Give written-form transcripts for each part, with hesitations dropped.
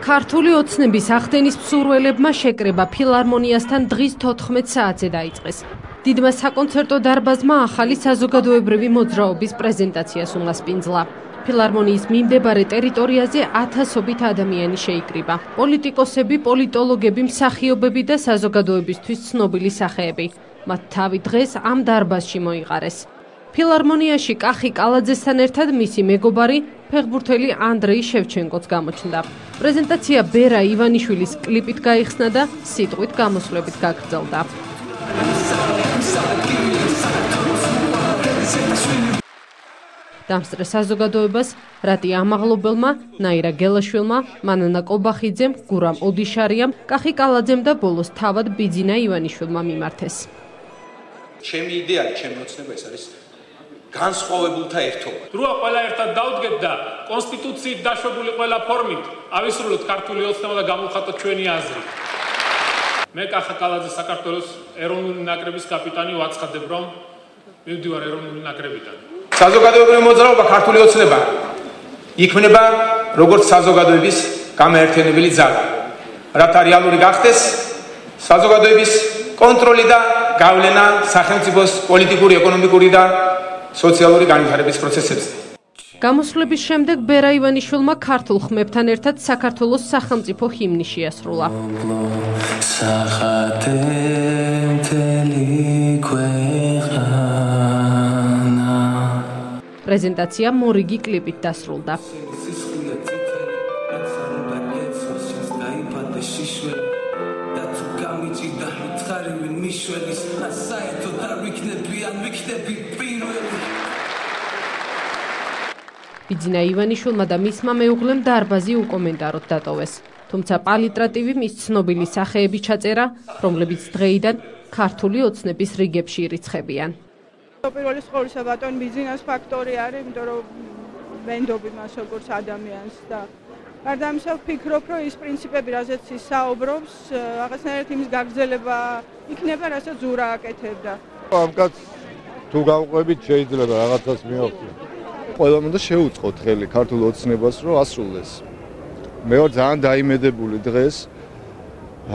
ქართული ოცნების ახდენის მსურველებმა შეკრება ფილარმონიასთან დღის 14 საათზე დაიწყეს. დიდმა საკონცერტო დარბაზმა ახალი საზოგადოებრივი მოძრაობის პრეზენტაციას უმასპინძლა. ფილარმონიის მიმდებარე ტერიტორიაზე ათასობით ადამიანი შეიკრიბა. პოლიტიკოსები, პოლიტოლოგები, მსახიობები და საზოგადოებისთვის ცნობილი სახეები. მათ თავი დღეს ამ დარბაზში მოიყარეს. ფილარმონიაში კახი კალაძესთან ერთად მისი მეგობარი ფეხბურთელი ანდრეი შევჩენკოც გამოჩნდა. პრეზენტაცია ბერა ივანიშვილის კლიპით გაიხსნა და სიტყვით გამოსვლებით გაგრძელდა. დამსწრე საზოგადოებას რატი ამაღლობელმა, ნაირა გელაშვილმა, მანანა კობახიძემ, გურამ ოდიშარიამ, კახი კალაძემ და ბოლოს თავად ბიძინა ივანიშვილმა მიმართეს. ჩემი იდეა, ჩემი ოცნება ეს არის განსხვავებულთა ერთობა. როა ყველა ერთად დავდგეთ და კონსტიტუციით დაშვებული ყველა ფორმით ავისრულოთ ქართული ოცნება და გამოვხატოთ ჩვენი აზრი. მე კახა კალაძე საქართველოს ეროვნული ნაკრების კაპიტანი ვაცხადებ, რომ მივდივარ ეროვნული ნაკრებიდან. საზოგადოებრივი მოძრაობა ქართული ოცნება იქმნება როგორც საზოგადოების გამაერთიანებელი ძალა, რათა რეალური გახდეს საზოგადოების კონტროლი და გავლენა სახელმწიფოს პოლიტიკური, ეკონომიკური და სოციალური განვითარების პროცესებზე. გამოსვლების შემდეგ ბერა ივანიშვილმა ქართულ ხმებთან ერთად საქართველოს სახელმწიფო ჰიმნი შეასრულა. პრეზენტაცია მორიგი კლიპით დასრულდა. ბიძინა ივანიშვილმა და მისმა მეუღლემ დარბაზი უკომენტაროდ დატოვეს. თუმცა პალიტრატივი მის ცნობილი სახეები ჩაწერა, რომლებიც დღეიდან ქართული ოცნების რიგებში ირიცხებიან. პირველი ყოვლისა ბატონ ბიძინას ფაქტორი არის, იმიტომ რომ ვენდობი მას როგორც ადამიანს და გარდა ამისა ვფიქრობ, რომ ის პრინციპები, რაზეც ის საუბრობს, რაღაცნაირად იმის გაგრძელება იქნება, რასაც ზურა აკეთებდა. ამ კაცს თუ გავყვებით შეიძლება რაღაცას მიოხდეს. ყველამ უნდა შეუწყოთ ხელი ქართულ ოცნებას, რომ ასრულდეს. მე ვარ ძალიან დაიმედებული დღეს,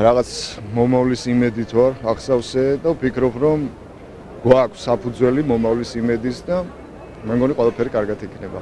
რაღაც მომავლის იმედით ვარ ახსავსე და ვფიქრობ, რომ გვაქვს საფუძველი მომავლის იმედის და მე მგონი ყველაფერი კარგად იქნება.